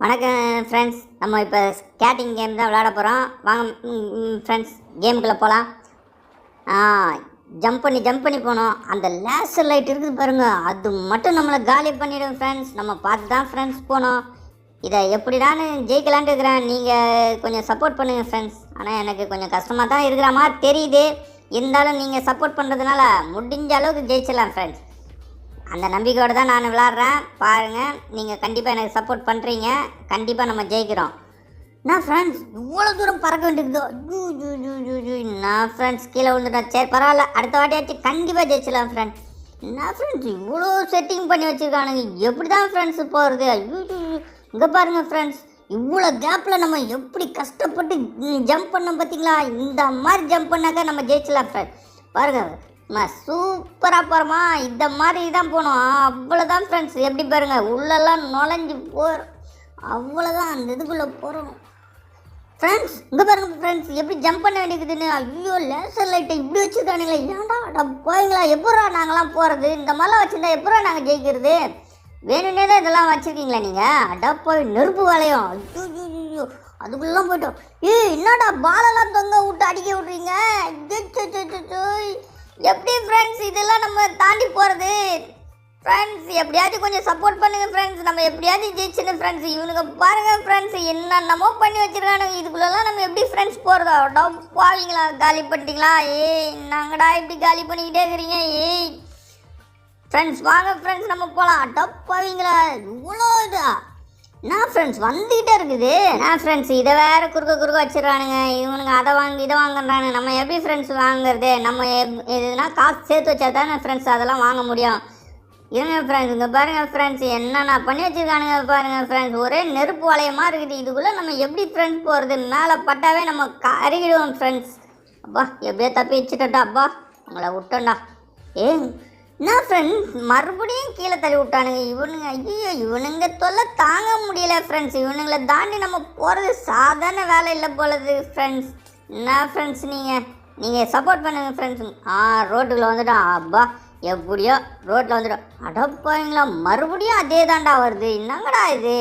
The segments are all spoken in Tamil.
வணக்கம் ஃப்ரெண்ட்ஸ். நம்ம இப்போ ஸ்கேட்டிங் கேம் தான் விளையாட போகிறோம். வாங்க ஃப்ரெண்ட்ஸ், கேமுக்குள்ளே போகலாம். ஜம்ப் பண்ணி போனோம். அந்த லேசர் லைட் இருக்குது பாருங்கள், அது மட்டும் நம்மளை காலி பண்ணிவிடும் ஃப்ரெண்ட்ஸ். நம்ம பார்த்து தான் ஃப்ரெண்ட்ஸ் போனோம். இதை எப்படிடான்னு ஜெயிக்கலான்ட்டு இருக்கிறேன். நீங்கள் கொஞ்சம் சப்போர்ட் பண்ணுங்கள் ஃப்ரெண்ட்ஸ். ஆனால் எனக்கு கொஞ்சம் கஷ்டமாக தான் இருக்கிற மாதிரி தெரியுது. இருந்தாலும் நீங்கள் சப்போர்ட் பண்ணுறதுனால முடிஞ்ச அளவுக்கு ஜெயிச்சிடலாம் ஃப்ரெண்ட்ஸ். அந்த நம்பிக்கையோடு தான் நான் விளாட்றேன். பாருங்கள், நீங்கள் கண்டிப்பாக எனக்கு சப்போர்ட் பண்ணுறீங்க. கண்டிப்பாக நம்ம ஜெயிக்கிறோம். நான் ஃப்ரெண்ட்ஸ் இவ்வளோ தூரம் பறக்க வேண்டியதோ நான் ஃப்ரெண்ட்ஸ் கீழே விழுந்துட்டேன். சரி பரவாயில்ல, அடுத்த வாட்டியாச்சு கண்டிப்பாக ஜெயிச்சிடலாம் ஃப்ரெண்ட்ஸ். நான் ஃப்ரெண்ட்ஸ் இவ்வளோ செட்டிங் பண்ணி வச்சுருக்கானுங்க. எப்படி தான் ஃப்ரெண்ட்ஸ் போகிறது? இங்கே பாருங்கள் ஃப்ரெண்ட்ஸ், இவ்வளோ கேப்பில் நம்ம எப்படி கஷ்டப்பட்டு ஜம்ப் பண்ணோம் பார்த்தீங்களா? இந்த மாதிரி ஜம்ப் பண்ணாக்கா நம்ம ஜெயிச்சிடலாம் ஃப்ரெண்ட்ஸ். பாருங்கள், சூப்பராக போகிறோமா? இந்த மாதிரி தான் போகணும். அவ்வளோதான் ஃப்ரெண்ட்ஸ். எப்படி பாருங்கள், உள்ளெல்லாம் நுழைஞ்சி போகிறோம். அவ்வளோதான், அந்த இதுக்குள்ளே போகிறோம் ஃப்ரெண்ட்ஸ். இங்கே பாருங்கள் ஃப்ரெண்ட்ஸ், எப்படி ஜம்ப் பண்ண வேண்டியதுன்னு. ஐயோ, லேசர் லைட்டை இப்படி வச்சுருக்கானுங்களே. ஏன்டா போய்ங்களா? எப்படா நாங்களாம் போகிறது? இந்த மாதிரிலாம் வச்சுருந்தா எப்படா நாங்கள் ஜெயிக்கிறது? வேணும்னே தான் இதெல்லாம் வச்சுருக்கீங்களா நீங்கள்? அடா போய் நெருப்பு வளையம். ஐயோ, அதுக்குள்ளெலாம் போய்ட்டோம். என்னடா பாலெல்லாம் தொங்க விட்டு அடிக்க விட்றீங்க? எப்படி ஃப்ரெண்ட்ஸ் இதெல்லாம் நம்ம தாண்டி போகிறது? ஃப்ரெண்ட்ஸ் எப்படியாச்சும் கொஞ்சம் சப்போர்ட் பண்ணுங்கள் ஃப்ரெண்ட்ஸ். நம்ம எப்படியாச்சும் ஜெயிச்சுன்னு ஃப்ரெண்ட்ஸ். இவனுங்க பாருங்கள் ஃப்ரெண்ட்ஸ், என்னென்னமோ பண்ணி வச்சுருக்கானுங்க. இதுக்குள்ளெல்லாம் நம்ம எப்படி ஃப்ரெண்ட்ஸ் போகிறதா? டா பாவீங்களா, காலி பண்ணிட்டீங்களா? நாங்கடா இப்படி காலி பண்ணிக்கிட்டே இருக்கிறீங்க. ஃப்ரெண்ட்ஸ் வாங்க ஃப்ரெண்ட்ஸ், நம்ம போகலாம். டப் பாவீங்களா, இவ்வளோ இதா நான் ஃப்ரெண்ட்ஸ் வந்துக்கிட்டே இருக்குது. நான் ஃப்ரெண்ட்ஸ் இதை வேறு குறுக்க வச்சிடறானுங்க. இவனுங்க அதை வாங்கி இதை வாங்குறானுங்க. நம்ம எப்படி ஃப்ரெண்ட்ஸ் வாங்குறது? நம்ம எதுனா காசு சேர்த்து வச்சா தானே ஃப்ரெண்ட்ஸ் அதெல்லாம் வாங்க முடியும். இருங்க ஃப்ரெண்ட்ஸ், இங்கே பாருங்கள் ஃப்ரெண்ட்ஸ், என்னென்ன பண்ணி வச்சுருக்கானுங்க பாருங்கள் ஃப்ரெண்ட்ஸ். ஒரே நெருப்பு வளையமாக இருக்குது. இதுக்குள்ளே நம்ம எப்படி ஃப்ரெண்ட்ஸ் போகிறது? மேலே பட்டாவே நம்ம கருகிடுவோம் ஃப்ரெண்ட்ஸ். அப்பா எப்படியோ தப்பி வச்சுட்டா. அப்பா உங்களை விட்டோண்டா. என்ன ஃப்ரெண்ட்ஸ், மறுபடியும் கீழே தள்ளி விட்டானுங்க இவனுங்க. ஐயோ, இவனுங்க தொல்லை தாங்க முடியல ஃப்ரெண்ட்ஸ். இவனுங்களை தாண்டி நம்ம போகிறது சாதாரண வேலை இல்லை போலது ஃப்ரெண்ட்ஸ். என்ன ஃப்ரெண்ட்ஸ், நீங்கள் சப்போர்ட் பண்ணுங்கள் ஃப்ரெண்ட்ஸ். ரோட்டுக்குள்ளே வந்துட்டோம். அப்பா எப்படியோ ரோட்டில் வந்துட்டோம். அடப்பாங்களா, மறுபடியும் அதே தாண்டா வருது. என்னங்கடா இது?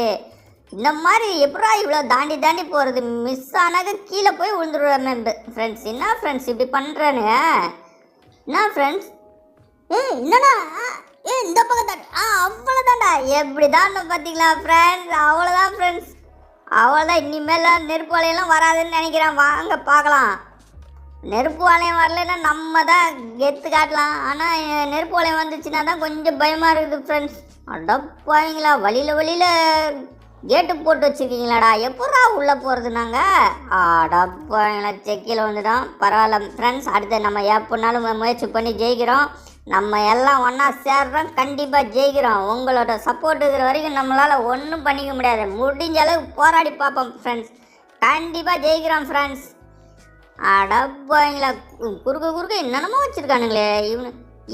இந்த மாதிரி எப்படா இவ்வளோ தாண்டி போகிறது? மிஸ் ஆனாக்க கீழே போய் விழுந்துடுவேன் ஃப்ரெண்ட்ஸ். என்ன ஃப்ரெண்ட்ஸ் இப்படி பண்ணுறானுங்க? என்ன ஃப்ரெண்ட்ஸ்? என்னடா இந்த பக்கம் தான். அவ்வளோதான்டா. எப்படி தான் பார்த்தீங்களா ஃப்ரெண்ட்ஸ்? அவ்வளோதான் ஃப்ரெண்ட்ஸ், அவ்வளோதான். இனிமேல் நெருப்பு வலையெல்லாம் வராதுன்னு நினைக்கிறேன். வாங்க பார்க்கலாம். நெருப்பு வளையம் வரலைன்னா நம்ம தான் கெத்து காட்டலாம். ஆனால் நெருப்பு வளையம் வந்துச்சுன்னா தான் கொஞ்சம் பயமாக இருக்குது ஃப்ரெண்ட்ஸ். அடப்பாவீங்களா, வழியில் கேட்டு போட்டு வச்சுருக்கீங்களாடா? எப்படா உள்ளே போகிறது நாங்கள்? அடப்பாவீங்களா, செக்கில் வந்துட்டோம். பரவாயில்ல ஃப்ரெண்ட்ஸ், அடுத்து நம்ம எப்படினாலும் முயற்சி பண்ணி ஜெயிக்கிறோம். நம்ம எல்லாம் ஒன்றா சேர்றோம், கண்டிப்பாக ஜெயிக்கிறோம். உங்களோட சப்போர்ட் இருக்கிற வரைக்கும் நம்மளால் ஒன்றும் பண்ணிக்க முடியாது. முடிஞ்ச அளவுக்கு போராடி பார்ப்போம் ஃப்ரெண்ட்ஸ். கண்டிப்பாக ஜெயிக்கிறோம் ஃப்ரெண்ட்ஸ். அடப்பாங்களா, குறுக்க என்னென்னமோ வச்சுருக்கானுங்களே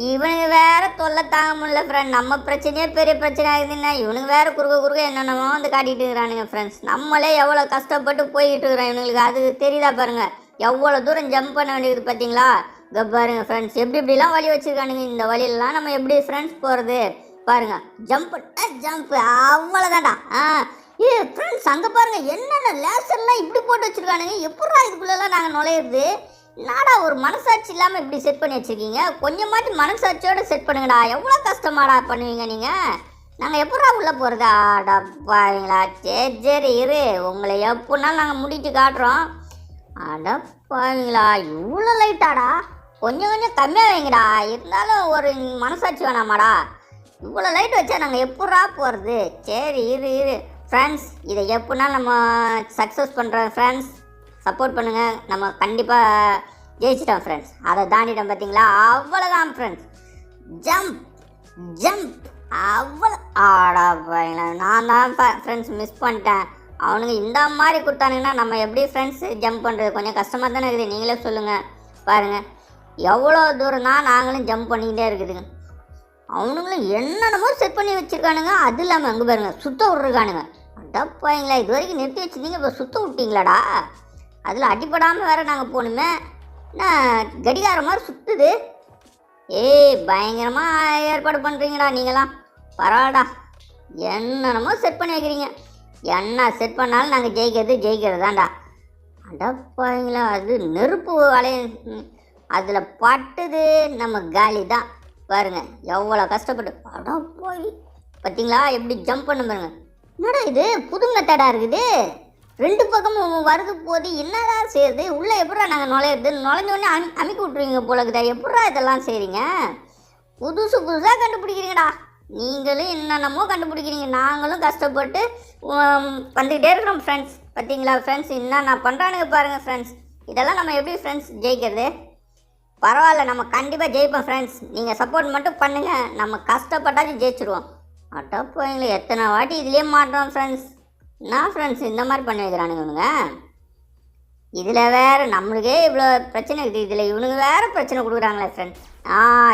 இவனுங்க வேறு தொல்லை தாங்க முடியல ஃப்ரெண்ட். நம்ம பிரச்சனையே பெரிய பிரச்சனை ஆகுதுன்னா இவனுங்க வேறு குறுக்க என்னென்னமோ வந்து காட்டிகிட்டு இருக்கிறானுங்க ஃப்ரெண்ட்ஸ். நம்மளே எவ்வளோ கஷ்டப்பட்டு போய்கிட்டு இருக்கிறோம். இவனுங்களுக்கு அது தெரியுதா பாருங்கள்? எவ்வளோ தூரம் ஜம்ப் பண்ண வேண்டியது பார்த்தீங்களா? இங்கே பாருங்கள் ஃப்ரெண்ட்ஸ், எப்படிலாம் வழி வச்சுருக்கானுங்க. இந்த வழியிலலாம் நம்ம எப்படி ஃப்ரெண்ட்ஸ் போகிறது? பாருங்கள், ஜம்ப் அவ்வளோதான்டா. ஃப்ரெண்ட்ஸ் அங்கே பாருங்கள், என்னென்ன லேசர்லாம் இப்படி போட்டு வச்சுருக்கானுங்க. எப்படா இதுக்குள்ளெல்லாம் நாங்கள் நுழையிறது? நாடா ஒரு மனசாட்சி இல்லாமல் இப்படி செட் பண்ணி வச்சுருக்கீங்க. கொஞ்சமாட்டி மனசாட்சியோடு செட் பண்ணுங்கடா. எவ்வளோ கஷ்டமாடா பண்ணுவீங்க நீங்கள்? நாங்கள் எப்படா உள்ளே போகிறதா? அடப்பாவீங்களா, சரி இரு, உங்களை எப்படினாலும் நாங்கள் முடிட்டு காட்டுறோம். அடப்பாவீங்களா, இவ்வளோ லைட்டாடா? கொஞ்சம் கம்மியாக வைங்கடா. இருந்தாலும் ஒரு மனசாட்சி வேணாமாடா? இவ்வளோ லைட் வச்சா நாங்கள் எப்படா போகிறது? சரி இரு ஃப்ரெண்ட்ஸ், இதை எப்படினாலும் நம்ம சக்ஸஸ் பண்ணுறோம் ஃப்ரெண்ட்ஸ். சப்போர்ட் பண்ணுங்கள். நம்ம கண்டிப்பாக ஜெயிச்சிட்டோம் ஃப்ரெண்ட்ஸ். அதை தாண்டிட்டோம் பார்த்தீங்களா? அவ்வளோதான் ஃப்ரெண்ட்ஸ். ஜம்ப் அவ்வளோ. ஆடாப்பா, நான் தான் ஃப்ரெண்ட்ஸ் மிஸ் பண்ணிட்டேன். அவனுங்க இந்த மாதிரி கொடுத்தானுங்கன்னா நம்ம எப்படி ஃப்ரெண்ட்ஸ் ஜம்ப் பண்ணுறது? கொஞ்சம் கஷ்டமாக தானே இருக்குது, நீங்களே சொல்லுங்கள். பாருங்கள் எவ்வளோ தூரம் தான் நாங்களும் ஜம்ப் பண்ணிக்கிட்டே இருக்குதுங்க. அவனுங்களும் என்னென்னமோ செட் பண்ணி வச்சுருக்கானுங்க. அது இல்லாமல் அங்கே பாருங்கள், சுத்த விட்ருக்கானுங்க. அடப்பாங்களா, இது வரைக்கும் நிறுத்தி வச்சுருந்தீங்க, இப்போ சுத்த விட்டீங்களாடா? அதில் அடிப்படாமல் வேறு நாங்கள் போகணுமே. நான் கடிகார மாதிரி சுற்றுது. பயங்கரமாக ஏற்பாடு பண்ணுறீங்கடா நீங்களாம். பரவாயில்லடா, என்னென்னமோ செட் பண்ணி வைக்கிறீங்க. என்ன செட் பண்ணாலும் நாங்கள் ஜெயிக்கிறது தான்டா. அடப்பாங்களா, அது நெருப்பு வளைய அதில் பட்டுது நம்ம காலி தான். பாருங்க எவ்வளோ கஷ்டப்பட்டு. அடப்பாய் பார்த்தீங்களா எப்படி ஜம்ப் பண்ண பாருங்க. என்னடா இது புது மெத்தடாக இருக்குது, 2 பக்கமும் வருது போது என்னதான் செய்யுது, உள்ளே எப்படா நாங்கள் நுழைஞ்சோடனே அமைக்க விட்ருவீங்க போல இருக்குதா, எப்படா இதெல்லாம் செய்கிறீங்க, புதுசாக கண்டுபிடிக்கிறீங்கடா. நீங்களும் என்னென்னமோ கண்டுபிடிக்கிறீங்க, நாங்களும் கஷ்டப்பட்டு வந்துக்கிட்டே இருக்கிறோம் ஃப்ரெண்ட்ஸ். பார்த்தீங்களா ஃப்ரெண்ட்ஸ் என்னென்ன பண்ணுறானுங்க பாருங்கள் ஃப்ரெண்ட்ஸ். இதெல்லாம் நம்ம எப்படி ஃப்ரெண்ட்ஸ் ஜெயிக்கிறது? பரவாயில்ல, நம்ம கண்டிப்பாக ஜெயிப்போம் ஃப்ரெண்ட்ஸ். நீங்கள் சப்போர்ட் மட்டும் பண்ணுங்கள், நம்ம கஷ்டப்பட்டாச்சும் ஜெயிச்சிடுவோம். அட்டப்போங்களே எத்தனை வாட்டி இதுலேயே மாட்டோம் ஃப்ரெண்ட்ஸ். என்ன ஃப்ரெண்ட்ஸ் இந்த மாதிரி பண்ணி வைக்கிறானுங்க இவனுங்க. இதில் வேறு நம்மளுக்கே இவ்வளோ பிரச்சனை இருக்குது, இதில் இவனுங்க வேறு பிரச்சனை கொடுக்குறாங்களே ஃப்ரெண்ட்ஸ்.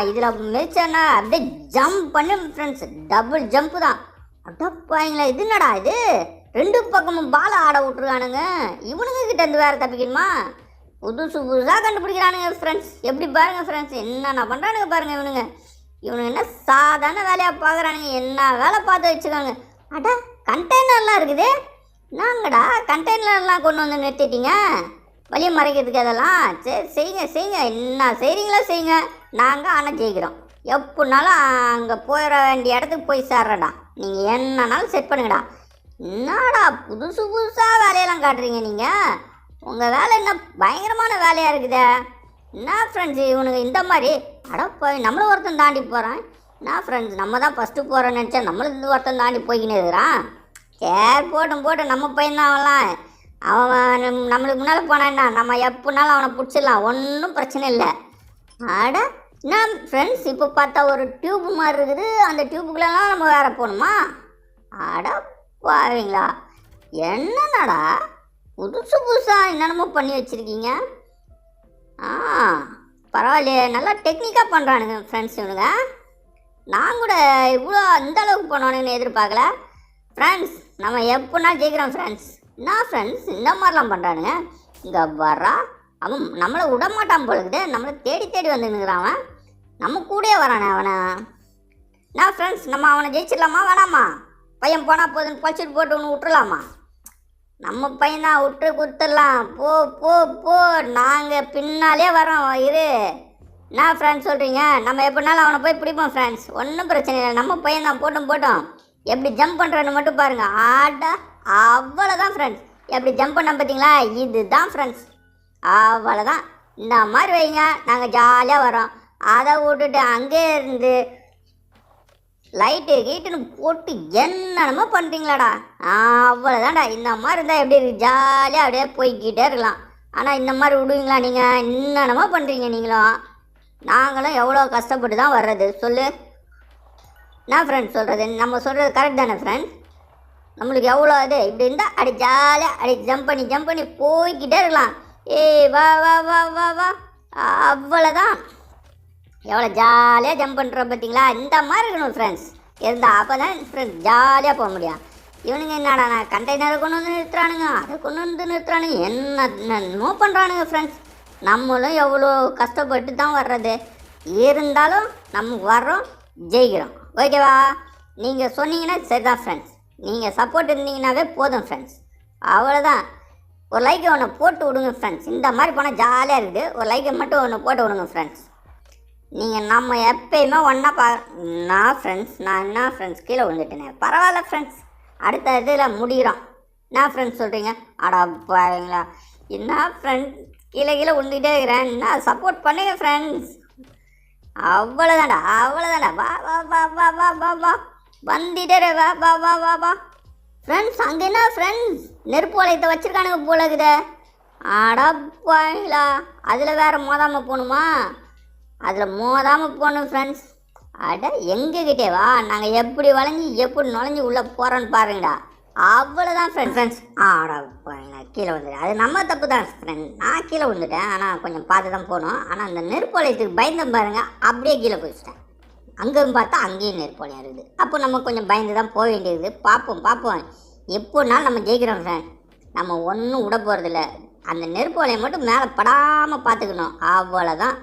இதில் மிதிச்சேன்னா அப்படியே ஜம்ப் பண்ணு ஃப்ரெண்ட்ஸ், டபுள் ஜம்ப்பு தான். அட்டப்பாங்களா இது என்னடா இது, 2 பக்கமும் பாலை ஆட விட்ருக்கானுங்க. இவனுங்க கிட்ட இருந்து வேறு தப்பிக்கணுமா? புதுசாக கண்டுபிடிக்கிறானுங்க ஃப்ரெண்ட்ஸ். எப்படி பாருங்கள் ஃப்ரெண்ட்ஸ் என்னென்ன பண்ணுறானுங்க பாருங்கள் இவனுங்க. இவனுங்க என்ன சாதாரண வேலையாக பார்க்குறானுங்க, என்ன வேலை பார்த்து வச்சுக்காங்க. அடா கண்டெய்னர்லாம் இருக்குது, நாங்கடா கண்டெய்னர்லாம் கொண்டு வந்து நிறுத்திட்டீங்க வழியை மறைக்கிறதுக்கு. அதெல்லாம் சரி செய்யுங்க என்ன செய்கிறீங்களோ செய்யுங்க, நாங்கள் ஆனால் ஜெயிக்கிறோம். எப்படினாலும் அங்கே போயிட வேண்டிய இடத்துக்கு போய் சேர்றடா. நீங்கள் என்னன்னாலும் செட் பண்ணுங்கடா. என்னடா புதுசாக வேலையெல்லாம் காட்டுறீங்க நீங்கள், உங்கள் வேலை என்ன பயங்கரமான வேலையாக இருக்குதே. என்ன ஃப்ரெண்ட்ஸ் இவனுங்க இந்த மாதிரி போய் நம்மளும் ஒருத்தன் தாண்டி போகிறான். என்ன ஃப்ரெண்ட்ஸ் நம்ம தான் ஃபஸ்ட்டு போகிறோன்னு நினச்சா நம்மளுக்கு ஒருத்தன் தாண்டி போய்க்கினே இருக்கிறான். சரி போட்டு நம்ம பையன்தான் அவன்லாம், அவன் நம்மளுக்கு முன்னால் போனான்னா நம்ம எப்படினாலும் அவனை பிடிச்சிடலாம், ஒன்றும் பிரச்சனை இல்லை. என்ன ஃப்ரெண்ட்ஸ் இப்போ பார்த்தா ஒரு டியூப் மாதிரி இருக்குது, அந்த டியூப்புக்குள்ளெல்லாம் நம்ம வேற போகணுமா? பாவீங்களா என்னடா புதுசாக என்னென்னமோ பண்ணி வச்சுருக்கீங்க. பரவாயில்லையே, நல்லா டெக்னிக்காக பண்ணுறானுங்க ஃப்ரெண்ட்ஸ் இவனுங்க. நான் கூட இவ்வளோ இந்த அளவுக்கு பண்ணணுன்னு எதிர்பார்க்கல ஃப்ரெண்ட்ஸ். நம்ம எப்படின்னா ஜெயிக்கிறோம் ஃப்ரெண்ட்ஸ். என்ன ஃப்ரெண்ட்ஸ் இந்த மாதிரிலாம் பண்ணுறானுங்க. இங்கே வர்றா அவன் நம்மளை விடமாட்டான் போலுக்குது, நம்மளை தேடி வந்துருக்கிறான் அவன், நம்ம கூடயே வரானே அவனை. நான் ஃப்ரெண்ட்ஸ் நம்ம அவனை ஜெயிச்சிடலாமா வேணாமா? பையன் போனால் போதுன்னு பழிச்சிட்டு போட்டு ஒன்று விட்டுறலாமா? நம்ம பையனா விட்டு கொடுத்துடலாம். போ நாங்கள் பின்னாலே வரோம் இரு. என்ன ஃப்ரெண்ட்ஸ் சொல்கிறீங்க? நம்ம எப்படினாலும் அவனை போய் பிடிப்போம் ஃப்ரெண்ட்ஸ், ஒன்றும் பிரச்சனை இல்லை. நம்ம பையன் தான் போட்டோம் எப்படி ஜம்ப் பண்ணுறன்னு மட்டும் பாருங்கள். அவ்வளோதான் ஃப்ரெண்ட்ஸ். எப்படி ஜம்ப் பண்ண பார்த்தீங்களா, இதுதான் ஃப்ரெண்ட்ஸ், அவ்வளோதான். இந்த மாதிரி வைங்க, நாங்கள் ஜாலியாக வரோம். அதை விட்டுட்டு அங்கே இருந்து லைட்டு கீட்டுன்னு போட்டு என்னென்னமோ பண்ணுறீங்களாடா. அவ்வளோதான்டா. இந்த மாதிரி இருந்தால் எப்படி இருக்குது, ஜாலியாக அப்படியே போய்கிட்டே இருக்கலாம். ஆனால் இந்த மாதிரி விடுவீங்களா நீங்கள்? என்னென்னமோ பண்ணுறீங்க நீங்களும். நாங்களும் எவ்வளோ கஷ்டப்பட்டு தான் வர்றது சொல்லு. என்ன ஃப்ரெண்ட்ஸ் சொல்கிறது, நம்ம சொல்கிறது கரெக்ட் தானே ஃப்ரெண்ட்ஸ்? நம்மளுக்கு எவ்வளோ இது இப்படி இருந்தால் அப்படி ஜாலியாக அப்படி ஜம்ப் பண்ணி போய்கிட்டே இருக்கலாம். வா வா வா வா வா அவ்வளோதான். எவ்வளோ ஜாலியாக ஜம்ப் பண்ணுறோம் பார்த்தீங்களா? இந்த மாதிரி இருக்கணும் ஃப்ரெண்ட்ஸ் இருந்தால், அப்போ தான் ஃப்ரெண்ட்ஸ் ஜாலியாக போக முடியும். இவனுங்க என்னடா கண்டெய்னரை கொண்டு வந்து நிறுத்துறானுங்க, அதை கொண்டு வந்து நிறுத்துறானுங்க, என்னென்னமோ பண்ணுறானுங்க ஃப்ரெண்ட்ஸ். நம்மளும் எவ்வளோ கஷ்டப்பட்டு தான் வர்றது, இருந்தாலும் நம்ம வர்றோம் ஜெயிக்கிறோம். ஓகேவா? நீங்கள் சொன்னீங்கன்னா சரிதான் ஃப்ரெண்ட்ஸ். நீங்கள் சப்போர்ட் இருந்தீங்கன்னாவே போதும் ஃப்ரெண்ட்ஸ், அவ்வளோதான். ஒரு லைக்கை ஒன்று போட்டு விடுங்க ஃப்ரெண்ட்ஸ். இந்த மாதிரி போனால் ஜாலியாக இருக்குது. ஒரு லைக்கை மட்டும் ஒன்று போட்டு விடுங்க ஃப்ரெண்ட்ஸ். நீங்கள் நம்ம எப்பயுமே ஒன்றா நான் ஃப்ரெண்ட்ஸ் என்ன ஃப்ரெண்ட்ஸ் கீழே விழுந்துட்டேனே, பரவாயில்ல ஃப்ரெண்ட்ஸ், அடுத்த இதில் முடிகிறோம். என்ன ஃப்ரெண்ட்ஸ் சொல்கிறீங்க? பாருங்களா என்ன ஃப்ரெண்ட்ஸ் கீழே விழுந்துக்கிட்டே இருக்கிறேன். என்ன சப்போர்ட் பண்ணுங்க ஃப்ரெண்ட்ஸ், அவ்வளோதான்டா. வா வா வா வா வா வா வா வந்துட்டே வா வா வா வா வா ஃப்ரெண்ட்ஸ். அங்கே என்ன ஃப்ரெண்ட்ஸ் நெருப்பு வளையத்தை வச்சுருக்கானுங்க போல இருக்குதே. பாருங்களா அதில் வேறு மோதாமல் போகணுமா? அதில் மோதாமல் போகணும் ஃப்ரெண்ட்ஸ். எங்ககிட்டே வா, நாங்கள் எப்படி வளைஞ்சி எப்படி நுழைஞ்சி உள்ளே போகிறோன்னு பாருங்கடா. அவ்வளோதான் ஃப்ரெண்ட்ஸ். பாருங்களா கீழே வந்துட்டேன். அது நம்ம தப்பு தான் ஃப்ரெண்ட், நான் கீழே வந்துட்டேன். ஆனால் கொஞ்சம் பார்த்து தான் போகணும். ஆனால் அந்த நெருப்பு வளையத்துக்கு பயந்தம் பாருங்கள், அப்படியே கீழே போயிட்டேன். அங்கேயும் பார்த்தா அங்கேயும் நெருப்பு வளையம் இருக்குது. அப்போ நம்ம கொஞ்சம் பயந்து தான் போக வேண்டியது. பார்ப்போம் எப்போனாலும் நம்ம ஜெயிக்கிறோம் ஃப்ரெண்ட். நம்ம ஒன்றும் விட போகிறதில்ல. அந்த நெருப்பு வளையம் மட்டும் மேலே படாமல் பார்த்துக்கணும், அவ்வளோதான்.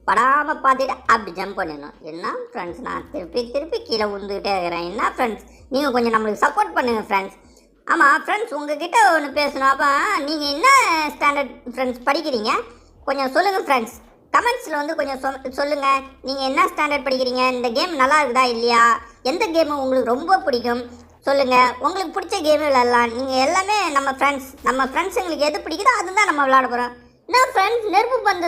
படாமல் பார்த்துட்டு அப்படி ஜம்ப் பண்ணிடணும். என்ன ஃப்ரெண்ட்ஸ் நான் திருப்பி கீழே விழுந்துக்கிட்டே இருக்கிறேன். என்ன ஃப்ரெண்ட்ஸ் நீங்கள் கொஞ்சம் நம்மளுக்கு சப்போர்ட் பண்ணுங்கள் ஃப்ரெண்ட்ஸ். ஆமாம் ஃப்ரெண்ட்ஸ், உங்ககிட்ட ஒன்று பேசணும். அப்போ நீங்கள் என்ன ஸ்டாண்டர்ட் ஃப்ரெண்ட்ஸ் படிக்கிறீங்க? கொஞ்சம் சொல்லுங்கள் ஃப்ரெண்ட்ஸ். கமெண்ட்ஸில் வந்து கொஞ்சம் சொல்லுங்கள். நீங்கள் என்ன ஸ்டாண்டர்ட் படிக்கிறீங்க? இந்த கேம் நல்லா இருக்குதா இல்லையா? எந்த கேமு உங்களுக்கு ரொம்ப பிடிக்கும் சொல்லுங்கள். உங்களுக்கு பிடிச்ச கேமு விளையாடலாம். நீங்கள் எல்லாமே நம்ம ஃப்ரெண்ட்ஸுங்களுக்கு எது பிடிக்குதோ அதுதான் நம்ம விளையாட போகிறோம். என்ன ஃப்ரெண்ட்ஸ், நெருப்பு பந்து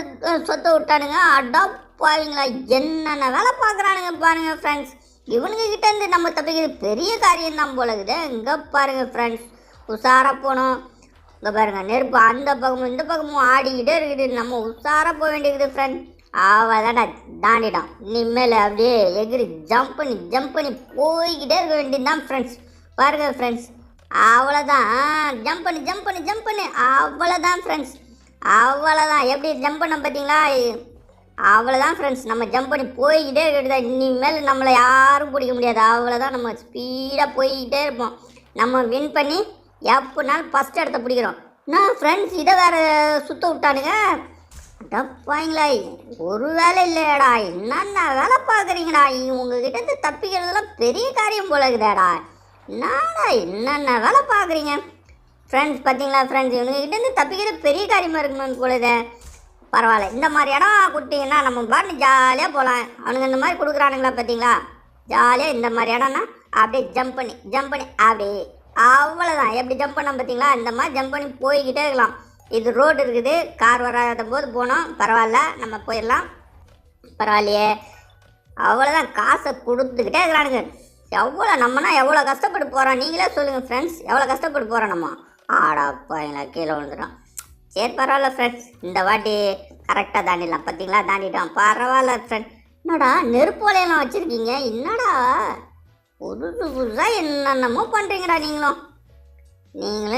சொத்தை விட்டானுங்க. அடாப் பாருங்களா, என்னென்ன வேலை பார்க்குறானுங்க பாருங்கள் ஃப்ரெண்ட்ஸ். இவனுங்க கிட்ட இருந்து நம்ம தப்பிக்கிறது பெரிய காரியம் தான் போல இருக்குது. இங்கே பாருங்கள் ஃப்ரெண்ட்ஸ், உஷாராக போகணும். இங்கே பாருங்கள், நெருப்பு அந்த பக்கமும் இந்த பக்கமும் ஆடிக்கிட்டே இருக்குது. நம்ம உஷாராக போக வேண்டியது ஃப்ரெண்ட். அவதான்டா தாண்டிட்டான். இனிமேல் அப்படியே எகிரி ஜம்ப் பண்ணி போய்கிட்டே இருக்க வேண்டியது தான் ஃப்ரெண்ட்ஸ். பாருங்கள் ஃப்ரெண்ட்ஸ், அவ்வளோதான். ஜம்ப் பண்ணி அவ்வளோதான் ஃப்ரெண்ட்ஸ். அவ்வளோதான். எப்படி ஜம்ப் பண்ண பார்த்தீங்களா? அவ்வளோதான் ஃப்ரெண்ட்ஸ். நம்ம ஜம்ப் பண்ணி போய்கிட்டே இருக்கிறதா. இனிமேல் நம்மளை யாரும் பிடிக்க முடியாது. அவ்வளோதான். நம்ம ஸ்பீடாக போய்கிட்டே இருப்போம். நம்ம வின் பண்ணி எப்போனாலும் ஃபஸ்ட் இடத்த பிடிக்கிறோம். நான் ஃப்ரெண்ட்ஸ், இதை வேறு சுற்ற விட்டானுங்க. டப்பாங்களா, ஒரு வேலை இல்லையாடா. என்னென்ன வேலை பார்க்குறீங்கடா? உங்ககிட்ட இருந்து தப்பிக்கிறதுலாம் பெரிய காரியம் போல இருக்குதாடா. என்னென்ன வேலை பார்க்குறீங்க ஃப்ரெண்ட்ஸ்? பார்த்தீங்களா ஃப்ரெண்ட்ஸ், இவங்ககிட்டேருந்து தப்பிக்கிறது பெரிய காரியமாக இருக்கணும்னு போலதே. பரவாயில்ல, இந்த மாதிரி இடம் கொடுத்தீங்கன்னா நம்ம பாட்டு ஜாலியாக போகலாம். அவனுங்க இந்த மாதிரி கொடுக்குறானுங்களா பார்த்தீங்களா? ஜாலியாக இந்த மாதிரி இடம்னா அப்படியே ஜம்ப் பண்ணி அப்படியே அவ்வளோதான். எப்படி ஜம்ப் பண்ண பார்த்தீங்களா? இந்த மாதிரி ஜம்ப் பண்ணி போய்கிட்டே இருக்கலாம். இது ரோடு இருக்குது, கார் வராத போது போனோம். பரவாயில்ல, நம்ம போயிடலாம். பரவாயில்லையே, அவ்வளோதான். காசை கொடுத்துக்கிட்டே இருக்கிறானுங்க. நம்மனா எவ்வளோ கஷ்டப்பட்டு போகிறோம் நீங்களே சொல்லுங்கள் ஃப்ரெண்ட்ஸ். எவ்வளோ கஷ்டப்பட்டு போகிறோம் நம்ம. ஆடாப்பாங்களா, கீழே விழுந்துடும். சரி பரவாயில்ல ஃப்ரெண்ட்ஸ், இந்த வாட்டி கரெக்டாக தாண்டிடலாம். பார்த்தீங்களா, தாண்டிட்டோம். பரவாயில்ல ஃப்ரெண்ட். என்னடா நெருப்பு வலையெல்லாம் வச்சுருக்கீங்க? என்னடா புதுசாக என்னென்னமோ பண்ணுறீங்கடா. நீங்களும்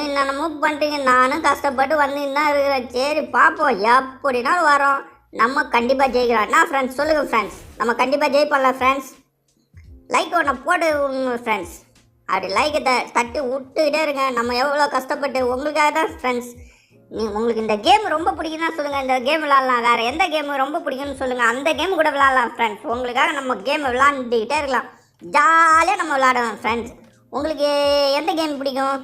என்னென்னமோ பண்ணுறீங்க. நானும் கஷ்டப்பட்டு வந்து தான் இருக்கிறேன். சரி பார்ப்போம், எப்படினாலும் வரோம். நம்ம கண்டிப்பாக ஜெயிக்கிறோம். என்ன ஃப்ரெண்ட்ஸ் சொல்லுங்கள் ஃப்ரெண்ட்ஸ். நம்ம கண்டிப்பாக ஜெயிப்போம்ல ஃப்ரெண்ட்ஸ். லைக் ஒன்று போட்டு ஃப்ரெண்ட்ஸ். அப்படி லைக்கை தட்டி விட்டுக்கிட்டே இருங்க. நம்ம எவ்வளோ கஷ்டப்பட்டு உங்களுக்காக தான் ஃப்ரெண்ட்ஸ். உங்களுக்கு இந்த கேம் ரொம்ப பிடிக்குன்னா சொல்லுங்கள். இந்த கேம் விளாட்லாம். வேறு எந்த கேமு ரொம்ப பிடிக்குன்னு சொல்லுங்கள். அந்த கேம் கூட விளாட்லாம் ஃப்ரெண்ட்ஸ். உங்களுக்காக நம்ம கேமை விளாண்டுக்கிட்டே இருக்கலாம். ஜாலியாக நம்ம விளாடுவோம் ஃப்ரெண்ட்ஸ். உங்களுக்கு எந்த கேம் பிடிக்கும்?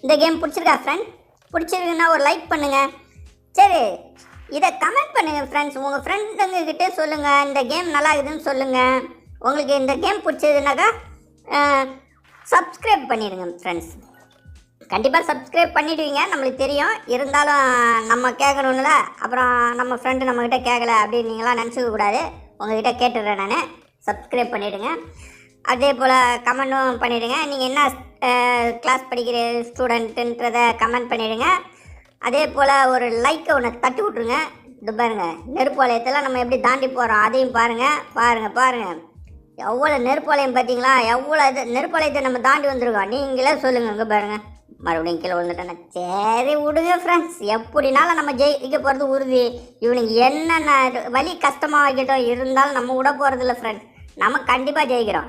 இந்த கேம் பிடிச்சிருக்கா ஃப்ரெண்ட்? பிடிச்சிருக்குன்னா ஒரு லைக் பண்ணுங்கள். சரி, இதை கமெண்ட் பண்ணுங்கள் ஃப்ரெண்ட்ஸ். உங்கள் ஃப்ரெண்டுங்கக்கிட்டே சொல்லுங்கள், இந்த கேம் நல்லா இருக்குதுன்னு சொல்லுங்கள். உங்களுக்கு இந்த கேம் பிடிச்சதுனாக்கா சப்ஸ்கிரைப் பண்ணிடுங்க ஃப்ரெண்ட்ஸ். கண்டிப்பாக சப்ஸ்கிரைப் பண்ணிவிடுவீங்க, நம்மளுக்கு தெரியும். இருந்தாலும் நம்ம கேட்கணும்ல, அப்புறம் நம்ம ஃப்ரெண்டு நம்மக்கிட்ட கேட்கல அப்படின்னு நீங்களாம் நினச்சிக்க கூடாது. உங்கள்கிட்ட கேட்டுடுறேன் நான். சப்ஸ்கிரைப் பண்ணிவிடுங்க. அதே போல் கமெண்ட்டும் பண்ணிவிடுங்க. நீங்கள் என்ன கிளாஸ் படிக்கிற ஸ்டூடெண்ட்டுன்றதை கமெண்ட் பண்ணிவிடுங்க. அதே போல் ஒரு லைக்கை ஒன்று தட்டி விட்ருங்க. இது பாருங்கள், நெருப்பு வளையத்தெல்லாம் நம்ம எப்படி தாண்டி போகிறோம் அதையும் பாருங்கள். எவ்வளோ நெருப்பு வளையம் பார்த்தீங்களா? எவ்வளோ இது நெருப்பு வளையத்தை நம்ம தாண்டி வந்துருக்கோம். நீங்களே சொல்லுங்கள். இங்கே பாருங்கள், மறுபடியும் கீழே விழுந்துட்டேன். சரி விடுங்க ஃப்ரெண்ட்ஸ், எப்படினாலும் நம்ம ஜெயிக்க போகிறது உறுதி. இவனுக்கு என்னென்ன வழி கஷ்டமாக வைக்கட்டும், இருந்தாலும் நம்ம விட போகிறதில்ல ஃப்ரெண்ட்ஸ். நம்ம கண்டிப்பாக ஜெயிக்கிறோம்.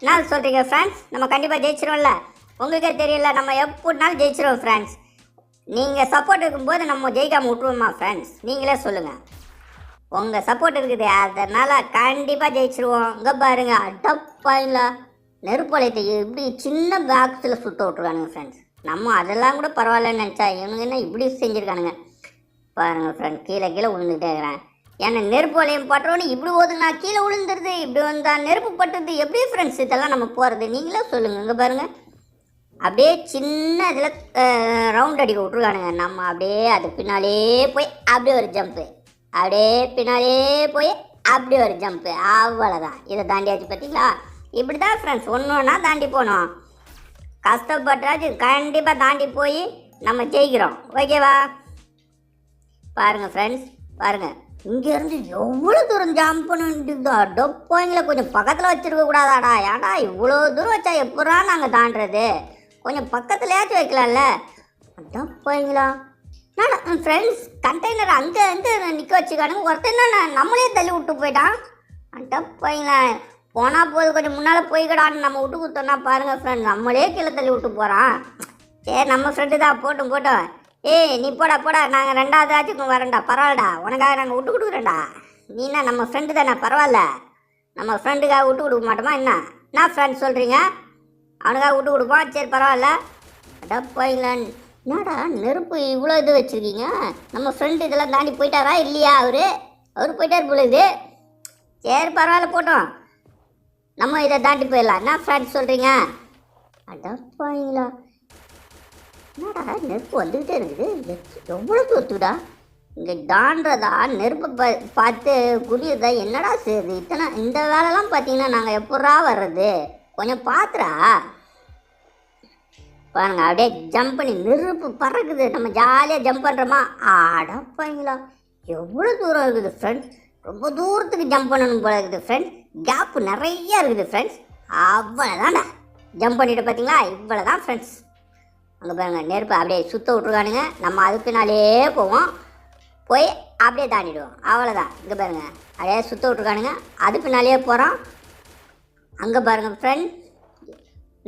என்ன சொல்கிறீங்க ஃப்ரெண்ட்ஸ்? நம்ம கண்டிப்பாக ஜெயிச்சிருவோம்ல. உங்களுக்கே தெரியல, நம்ம எப்படினாலும் ஜெயிச்சிருவோம் ஃப்ரெண்ட்ஸ். நீங்கள் சப்போர்ட் இருக்கும்போது நம்ம ஜெயிக்காமல் விட்டுருவோமா ஃப்ரெண்ட்ஸ்? நீங்களே சொல்லுங்கள். உங்கள் சப்போர்ட் இருக்குது, அதனால் கண்டிப்பாக ஜெயிச்சிருவோம். இங்கே பாருங்கள், அடப்பாங்களா, நெருப்பாளையத்தை எப்படி சின்ன பாக்ஸில் சுட்ட விட்ருக்கானுங்க ஃப்ரெண்ட்ஸ். நம்ம அதெல்லாம் கூட பரவாயில்லன்னு நினச்சா இவனுங்க என்ன இப்படி செஞ்சுருக்கானுங்க பாருங்கள் ஃப்ரெண்ட். கீழே விழுந்துகிட்டே இருக்கிறேன். ஏன்னா நெருப்பு வளையம் பட்டுறோன்னு இப்படி ஓதுனா கீழே விழுந்துருது, இப்படி வந்தால் நெருப்பு பட்டுறது. எப்படி ஃப்ரெண்ட்ஸ் இதெல்லாம் நம்ம போகிறது? நீங்களே சொல்லுங்கள். இங்கே பாருங்கள், அப்படியே சின்ன இதில் ரவுண்ட் அடிக்க விட்ருக்கானுங்க. நம்ம அப்படியே அது பின்னாலே போய் அப்படியே ஒரு ஜம்ப்பு, அப்படியே பின்னாலே போய் அப்படியே ஒரு ஜம்ப்பு, அவ்வளோதான். இதை தாண்டியாச்சு பார்த்தீங்களா? இப்படி தான் ஃப்ரெண்ட்ஸ் ஒன்றா தாண்டி போனோம். கஷ்டப்பட்டாச்சு கண்டிப்பாக தாண்டி போய் நம்ம ஜெயிக்கிறோம். ஓகேவா? பாருங்கள் ஃப்ரெண்ட்ஸ், பாருங்கள், இங்கேருந்து எவ்வளோ தூரம் ஜம்ப் பண்ணிட்டு டொப்பாங்கள கொஞ்சம் பக்கத்தில் வச்சுருக்க கூடாதாடா? ஏடா இவ்வளோ தூரம் வச்சா எப்படா நாங்கள் தாண்டுறது? கொஞ்சம் பக்கத்துலையாச்சும் வைக்கலாம்ல. டொப்பாங்களா ஃப்ரெண்ட்ஸ், கண்டெய்னர் அங்கே நிற்க வச்சுக்கானுங்க. ஒருத்தன் நம்மளே தள்ளி விட்டு போயிட்டான். டொப்பாங்களா, போனால் போது கொஞ்சம் முன்னால் போய்க்கடான்னு நம்ம விட்டு கொடுத்தோன்னா பாருங்கள் ஃப்ரெண்ட், நம்மளே கீழே தள்ளி விட்டு போகிறான். சரி, நம்ம ஃப்ரெண்டு தான், போட்டோம். ஏய் நீ போடா, நாங்கள் ரெண்டாவது ஆச்சுக்கும் வரேன்டா. பரவாயில்லடா, உனக்காக நாங்கள் விட்டு கொடுக்குறேன்டா. நீனா நம்ம ஃப்ரெண்டு தானே, பரவாயில்ல. நம்ம ஃப்ரெண்டுக்காக விட்டு கொடுக்க மாட்டோமா? என்ன ஃப்ரெண்ட் சொல்கிறீங்க? அவனுக்காக விட்டு கொடுப்போம். சரி பரவாயில்ல, அடப்பாயிலான், என்னடா நெருப்பு இவ்வளோ இது வச்சுருக்கீங்க? நம்ம ஃப்ரெண்டு இதெல்லாம் தாண்டி போயிட்டாரா இல்லையா? அவர் போயிட்டார் போல இது. சரி பரவாயில்ல போட்டோம், நம்ம இதை தாண்டி போயிடலாம். என்ன ஃப்ரெண்ட்ஸ் சொல்கிறீங்க? அடப்பாயிங்களா, என்னடா நெருப்பு வந்துக்கிட்டே இருக்குது, எவ்வளோ தூத்துடா இங்கே தாண்டதா நெருப்பை பார்த்து குடியதா என்னடா செய்யுது இத்தனை? இந்த வேலைலாம் பார்த்தீங்கன்னா நாங்கள் எப்படா வர்றது? கொஞ்சம் பார்த்துடா பாருங்க, அப்படியே ஜம்ப் பண்ணி நெருப்பு பறக்குது, நம்ம ஜாலியாக ஜம்ப் பண்ணுறோமா? அடப்பாங்களா, எவ்வளோ தூரம் இருக்குது ஃப்ரெண்ட்ஸ், ரொம்ப தூரத்துக்கு ஜம்ப் பண்ணணும் போல இருக்குது ஃப்ரெண்ட்ஸ், கேப்பு நிறையா இருக்குது ஃப்ரெண்ட்ஸ். அவ்வளோதான்டா ஜம்ப் பண்ணிட்டு பார்த்தீங்களா, இவ்வளோ தான் ஃப்ரெண்ட்ஸ். அங்கே பாருங்கள் நெருப்பு அப்படியே சுற்ற விட்ருக்கானுங்க, நம்ம அதுக்கு பின்னாலே போவோம், போய் அப்படியே தாண்டிடுவோம், அவ்வளோதான். இங்கே பாருங்கள் அப்படியே சுற்ற விட்ருக்கானுங்க, அது பின்னாலே போகிறோம். அங்கே பாருங்கள் ஃப்ரெண்ட்,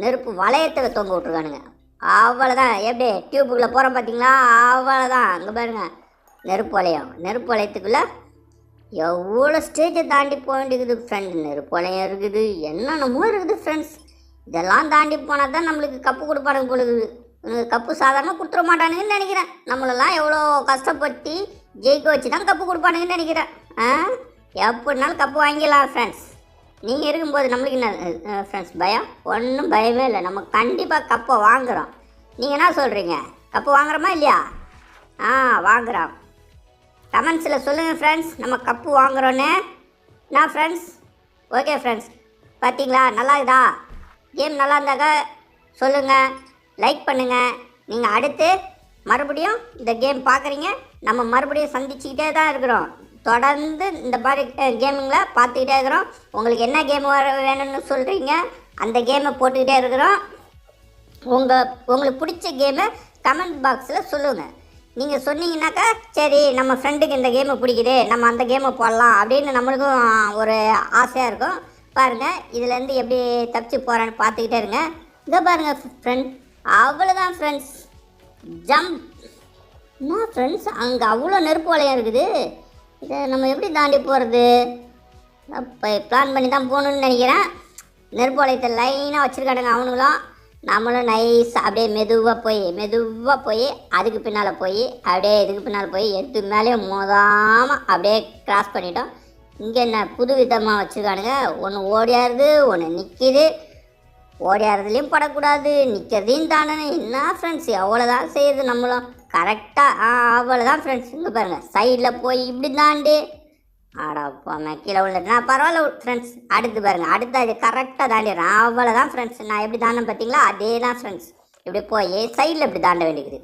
நெருப்பு வளையத்தை தொங்க விட்ருக்கானுங்க, அவ்வளோதான். எப்படி டியூப்புக்குள்ளே போகிறோம் பார்த்தீங்களா, அவ்வளோதான். அங்கே பாருங்கள் நெருப்பு வளையம், நெருப்பு வளையத்துக்குள்ளே எவ்வளோ ஸ்டேஜை தாண்டி போக வேண்டியது ஃப்ரெண்ட். நெருப்பு வளையம் இருக்குது, என்னென்னமோ இருக்குது ஃப்ரெண்ட்ஸ். இதெல்லாம் தாண்டி போனால் தான் நம்மளுக்கு கப்பு கொடுப்பானுங்க போல இருக்குது. கப்பு சாதாரணமாக கொடுத்துட மாட்டானுங்கன்னு நினைக்கிறேன். நம்மளெல்லாம் எவ்வளோ கஷ்டப்பட்டு ஜெயிக்க வச்சு தான் கப்பு கொடுப்பானுங்கன்னு நினைக்கிறேன். எப்படினாலும் கப்பு வாங்கிடலாம் ஃப்ரெண்ட்ஸ். நீங்கள் இருக்கும்போது நம்மளுக்கு என்ன ஃப்ரெண்ட்ஸ் பயம்? ஒன்றும் பயமே இல்லை, நம்ம கண்டிப்பாக கப்பை வாங்குகிறோம். நீங்கள் என்ன சொல்கிறீங்க, கப்பு வாங்குகிறோமா இல்லையா? வாங்குகிறோம். கமெண்ட்ஸில் சொல்லுங்கள் ஃப்ரெண்ட்ஸ், நம்ம கப்பு வாங்குகிறோன்னு. நான் ஃப்ரெண்ட்ஸ் ஓகே ஃப்ரெண்ட்ஸ், பார்த்தீங்களா நல்லா இருக்குதா கேம்? நல்லா இருந்தாக்கா சொல்லுங்கள், லைக் பண்ணுங்கள். நீங்கள் அடுத்து மறுபடியும் இந்த கேம் பார்க்குறீங்க, நம்ம மறுபடியும் சந்திச்சுக்கிட்டே தான் இருக்கிறோம். தொடர்ந்து இந்த மாதிரி கேமிங்கில் பார்த்துக்கிட்டே இருக்கிறோம். உங்களுக்கு என்ன கேம் வேணும்னு சொல்கிறீங்க, அந்த கேமை போட்டுக்கிட்டே இருக்கிறோம். உங்களுக்கு பிடிச்ச கேமை கமெண்ட் பாக்ஸில் சொல்லுங்கள். நீங்கள் சொன்னீங்கன்னாக்கா சரி நம்ம ஃப்ரெண்டுக்கு இந்த கேமை பிடிக்குது, நம்ம அந்த கேமை போடலாம் அப்படின்னு நம்மளுக்கும் ஒரு ஆசையாக இருக்கும். பாருங்கள் இதுலேருந்து எப்படி தப்பிச்சு போகிறேன்னு பார்த்துக்கிட்டே இருங்க. இங்கே பாருங்கள் ஃப்ரெண்ட், அவ்வளோதான் ஃப்ரெண்ட்ஸ், ஜம்ப். என்ன ஃப்ரெண்ட்ஸ், அங்கே அவ்வளோ நெருப்பு வளையம் இருக்குது, இதை நம்ம எப்படி தாண்டி போகிறது? இப்போ பிளான் பண்ணி தான் போகணுன்னு நினைக்கிறேன். நெருப்பு வளையத்தை லைனாக வச்சுருக்கானுங்க அவனுங்களும். நம்மளும் நைஸாக அப்படியே மெதுவாக போய் அதுக்கு பின்னால் போய் அப்படியே இதுக்கு பின்னால் போய் எது மேலேயே மோதாமல் அப்படியே கிராஸ் பண்ணிட்டோம். இங்கே என்ன புது விதமாக வச்சுருக்கானுங்க, ஒன்று ஓடியாருது, ஒன்று நிற்கிது. ஓடியாரதுலேயும் படக்கூடாது, நிற்கிறதையும் தாண்டணும். என்ன ஃப்ரெண்ட்ஸ் எவ்வளோதான் செய்யுது நம்மளும் கரெக்டாக. அவ்வளோதான் ஃப்ரெண்ட்ஸ். இங்கே பாருங்கள் சைடில் போய் இப்படி தாண்டி ஆடாப்பாம கீழே விழுந்துட்டுனா பரவாயில்ல ஃப்ரெண்ட்ஸ். அடுத்து பாருங்கள், அடுத்து அது கரெக்டாக தாண்டிடுறேன். அவ்வளோதான் ஃப்ரெண்ட்ஸ், நான் எப்படி தாண்டேன் பார்த்தீங்களா, அதே தான் ஃப்ரெண்ட்ஸ். இப்படி போய் சைடில் இப்படி தாண்ட வேண்டியது,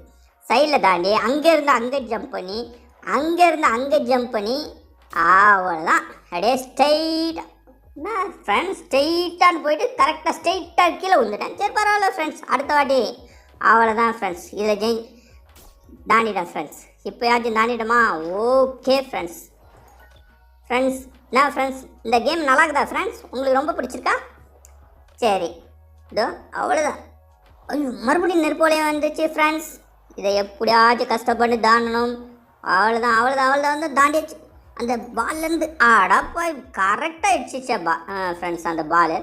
சைடில் தாண்டி அங்கேருந்து அங்கே ஜம்ப் பண்ணி அங்கேருந்து அங்கே ஜம்ப் பண்ணி அவ்வளோதான். அப்படியே ஸ்ட்ரெயிட்டாக நான் ஃப்ரெண்ட்ஸ் ஸ்ட்ரெயிட்டான்னு போயிட்டு கரெக்டாக ஸ்ட்ரெயிட்டாக கீழே விழுந்துட்டேன். சரி பரவாயில்ல ஃப்ரெண்ட்ஸ், அடுத்த வாட்டி அவ்வளோதான் ஃப்ரெண்ட்ஸ். இதில் தாண்டிட்டேன் ஃப்ரெண்ட்ஸ். இப்போயாச்சும் தாண்டிட்டோமா? Okay friends. என்ன ஃப்ரெண்ட்ஸ், இந்த கேம் நல்லா இருக்குதா ஃப்ரெண்ட்ஸ்? உங்களுக்கு ரொம்ப பிடிச்சிருக்கா? சரி இதோ அவ்வளோதான். மறுபடியும் நெருப்பு வளையம் வந்துச்சு ஃப்ரெண்ட்ஸ். இதை எப்படியாச்சும் கஷ்டப்பட்டு தாண்டணும். அவ்வளோதான் வந்து தாண்டிடுச்சு. அந்த பால்லேருந்து போய் கரெக்டாக இடிச்சிச்சா ஃப்ரெண்ட்ஸ். அந்த பாலை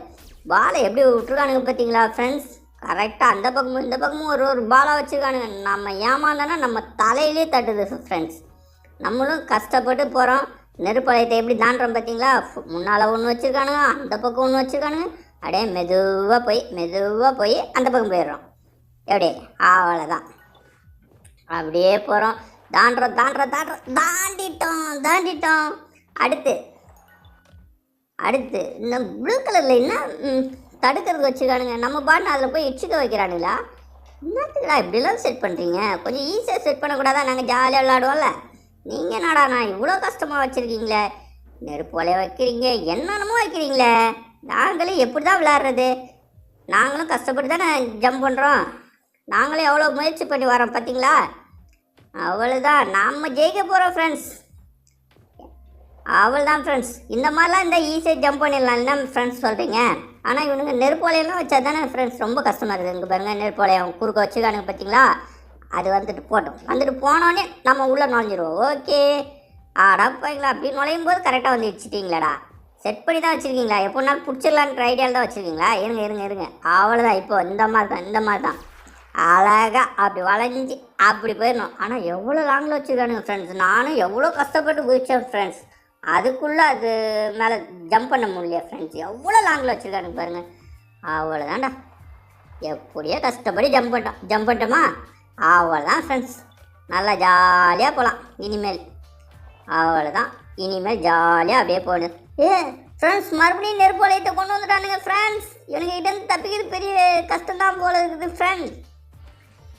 எப்படி விட்டுருக்கானுங்க பார்த்தீங்களா ஃப்ரெண்ட்ஸ்? கரெக்டாக அந்த பக்கமும் இந்த பக்கமும் ஒரு பாலாக வச்சுருக்கானுங்க. நம்ம ஏமாந்தோன்னா நம்ம தலையிலே தட்டுது ஃப்ரெண்ட்ஸ். நம்மளும் கஷ்டப்பட்டு போகிறோம். நெருப்பாளையத்தை எப்படி தாண்டுறோம் பார்த்தீங்களா? முன்னால் ஒன்று வச்சுருக்கானுங்க, அந்த பக்கம் ஒன்று வச்சுருக்கானுங்க. அப்படியே மெதுவாக போய் அந்த பக்கம் போயிடுறோம். எப்படி அவ்வளோதான். அப்படியே போகிறோம், தாண்டிட்டோம். அடுத்து இந்த ப்ளூ கலரில் என்ன தடுக்கிறதுக்கு வச்சுருக்கானுங்க. நம்ம பாட்டு அதில் போய் இடிச்சுக்க வைக்கிறானுங்களா? என்னத்துக்குடா இப்படிலாம் செட் பண்ணுறீங்க? கொஞ்சம் ஈஸியாக செட் பண்ணக்கூடாதா? நாங்கள் ஜாலியாக விளாடுவோம்ல. நீங்கள் என்னடா நான் இவ்வளோ கஷ்டமாக வச்சுருக்கீங்களே, நெருப்பு வளைய வைக்கிறீங்க, என்னென்னமோ வைக்கிறீங்களே. நாங்களே எப்படி தான் விளையாடுறது? நாங்களும் கஷ்டப்பட்டு தானே ஜம்ப் பண்ணுறோம். நாங்களே எவ்வளோ முயற்சி பண்ணி வரோம் பார்த்தீங்களா? அவ்வளோதான், நம்ம ஜெயிக்க போகிறோம் ஃப்ரெண்ட்ஸ். அவ்வளோதான் ஃப்ரெண்ட்ஸ். இந்த மாதிரிலாம் இந்த ஈஸியாக ஜம்ப் பண்ணிடலாம் என்ன ஃப்ரெண்ட்ஸ் சொல்கிறீங்க? ஆனால் இவனுங்க நெருப்பு வளையெல்லாம் வச்சா தானே ஃப்ரெண்ட்ஸ் ரொம்ப கஷ்டமாக இருக்குது. இங்கே பாருங்கள் நெருப்பு வளையம் குறுக்க வச்சுக்கானுங்க பார்த்தீங்களா? அது வந்துட்டு போனோடனே நம்ம உள்ளே நுழைஞ்சிடுவோம். ஓகே போய்ங்களா? அப்படி நுழையும் போது கரெக்டாக வந்து இடிச்சிட்டிங்களாடா. செட் பண்ணி தான் வச்சுருக்கீங்களா? எப்போனாலும் பிடிச்சிடலான்ற ஐடியாவில் தான் வச்சுருக்கீங்களா? இருங்க. அவ்வளோதான். இப்போ இந்த மாதிரி தான் அழகாக அப்படி வளைஞ்சி அப்படி போயிடணும். ஆனால் எவ்வளோ லாங்கில் வச்சுருக்கானுங்க ஃப்ரெண்ட்ஸ். நானும் எவ்வளோ கஷ்டப்பட்டு குதிச்சேன் ஃப்ரெண்ட்ஸ். அதுக்குள்ளே அது மேலே ஜம்ப் பண்ண முடியல ஃப்ரெண்ட்ஸ். எவ்வளோ லாங்கில் வச்சுருக்கானுங்க பாருங்கள். அவ்வளோதான்டா, எப்படியோ கஷ்டப்படி ஜம்ப் பண்ணிட்டோமா, அவ்வளோதான் ஃப்ரெண்ட்ஸ். நல்லா ஜாலியாக போகலாம் இனிமேல். அவ்வளோதான், இனிமேல் ஜாலியாக அப்படியே போகணும். ஃப்ரெண்ட்ஸ் மறுபடியும் நெருப்பு வளையத்தை கொண்டு வந்துட்டானுங்க ஃப்ரெண்ட்ஸ். இவனுக்கிட்ட தப்பிக்கிறது பெரிய கஷ்டம்தான் போல இருக்குது ஃப்ரெண்ட்ஸ்.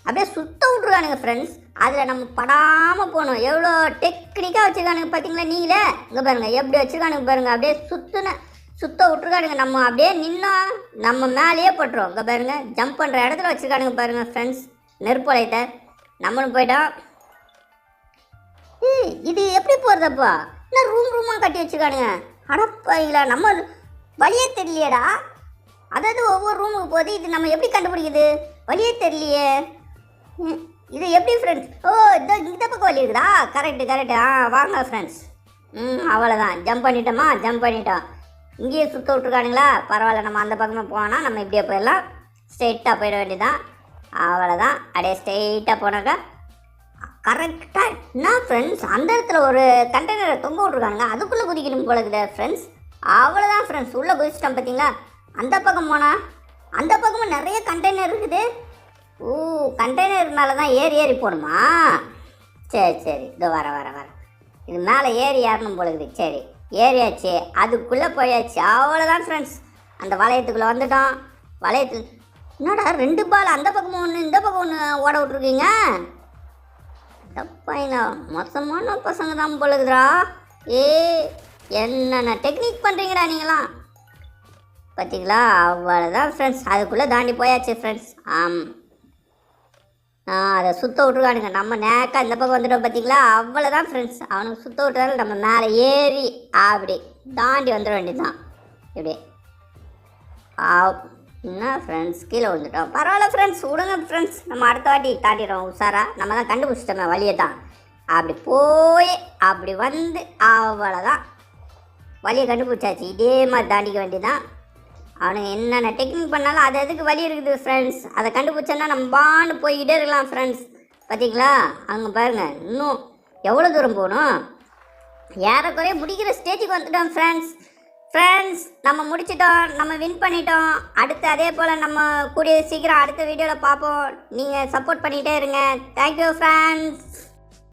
அப்படியே சுத்த விட்ருக்கானுங்க ஃப்ரெண்ட்ஸ். அதில் நம்ம படாமல் போகணும். எவ்வளோ டெக்னிக்காக வச்சுருக்கானுங்க பார்த்தீங்களா நீங்களே. இங்கே பாருங்கள் எப்படி வச்சுருக்கானுங்க பாருங்கள். அப்படியே சுத்த விட்ருக்கானுங்க. நம்ம அப்படியே நின்னா நம்ம மேலேயே போட்டுரும். இங்கே பாருங்கள் ஜம்ப் பண்ணுற இடத்துல வச்சுருக்கானுங்க பாருங்கள் ஃப்ரெண்ட்ஸ் நெருப்பு வளையத்தை. நம்மளும் போயிட்டோம். இது எப்படி போகிறதப்பா? என்ன ரூமாக கட்டி வச்சுருக்கானுங்க. அடப்பாங்களா, நம்ம வழியே தெரியலையேடா. அதாவது ஒவ்வொரு ரூமுக்கு போகுது. இது நம்ம எப்படி கண்டுபிடிக்குது? வழியே தெரியலையே. இது எப்படி ஃப்ரெண்ட்ஸ்? இந்த பக்கம் வழி இருக்குதா? கரெக்டு. வாங்க ஃப்ரெண்ட்ஸ். அவ்வளோதான், ஜம்ப் பண்ணிட்டோம். இங்கேயே சுற்ற விட்ருக்கானுங்களா? பரவாயில்ல, நம்ம அந்த பக்கமாக போனால் நம்ம இப்படியே போயிடலாம். ஸ்ட்ரெயிட்டாக போயிட வேண்டியதான். அவ்வளோதான், அப்படியே ஸ்ட்ரெயிட்டாக போனாக்கா கரெக்டாக. என்ன ஃப்ரெண்ட்ஸ், அந்த இடத்துல ஒரு கண்டெய்னரை தொங்க விட்ருக்கானுங்க. அதுக்குள்ளே குதிக்கணும் போல இருக்குதா ஃப்ரெண்ட்ஸ். அவ்வளோதான் ஃப்ரெண்ட்ஸ், உள்ளே குதிச்சிட்டோம் பார்த்தீங்களா. அந்த பக்கம் போனால் அந்த பக்கமும் நிறைய கண்டெய்னர் இருக்குது. கண்டெய்னர் மேலே தான் ஏறி போகணுமா? சரி, இதோ வர இது மேலே ஏறணும் போல இருக்குது. சரி, ஏறியாச்சு, அதுக்குள்ளே போயாச்சு. அவ்வளோதான் ஃப்ரெண்ட்ஸ், அந்த வளையத்துக்குள்ளே வந்துட்டோம். வளையத்தில் என்னடா 2 பால் அந்த பக்கமும் ஒன்று இந்த பக்கம் ஒன்று ஓட விட்ருக்கீங்க. தப்பாங்க, மொத்தமான பசங்க தான் போல இருக்குதுடா. என்னென்ன டெக்னிக் பண்ணுறீங்கடா நீங்களாம் பார்த்தீங்களா. அவ்வளோதான் ஃப்ரெண்ட்ஸ், அதுக்குள்ளே தாண்டி போயாச்சு ஃப்ரெண்ட்ஸ். அதை சுத்த விட்ருக்கானுங்க. நம்ம நேக்கா இந்த பக்கம் வந்துட்டோம் பார்த்தீங்களா. அவ்வளோதான் ஃப்ரெண்ட்ஸ், அவனுக்கு சுத்த விட்டுறாரு. நம்ம மேலே ஏறி அப்படி தாண்டி வந்துட வேண்டியதுதான். இப்படி என்ன ஃப்ரெண்ட்ஸ், கீழே வந்துட்டோம். பரவாயில்ல ஃப்ரெண்ட்ஸ், விடுங்க ஃப்ரெண்ட்ஸ், நம்ம அடுத்த வாட்டி தாண்டிடுறோம் உஷாரா. நம்ம தான் கண்டுபிடிச்சிட்டோமே வழியை தான். அப்படி போய் அப்படி வந்து அவ்வளோதான், வழியை கண்டுபிடிச்சாச்சு. இதே மாதிரி தாண்டிக்க வேண்டியதான். அவனுங்க என்னென்ன டெக்னிக் பண்ணாலும் அது அதுக்கு வழி இருக்குது ஃப்ரெண்ட்ஸ். அதை கண்டுபிடிச்சோன்னா நம்ம பாண்டு போய்கிட்டே இருக்கலாம் ஃப்ரெண்ட்ஸ். பார்த்தீங்களா, அங்கே பாருங்கள், இன்னும் எவ்வளோ தூரம் போகணும். ஏறக்குறைய முடிக்கிற ஸ்டேஜுக்கு வந்துட்டோம் ஃப்ரெண்ட்ஸ். நம்ம முடிச்சிட்டோம், நம்ம வின் பண்ணிட்டோம். அடுத்து அதே போல் நம்ம கூடிய சீக்கிரம் அடுத்த வீடியோவில் பார்ப்போம். நீங்கள் சப்போர்ட் பண்ணிகிட்டே இருங்க. Thank you friends.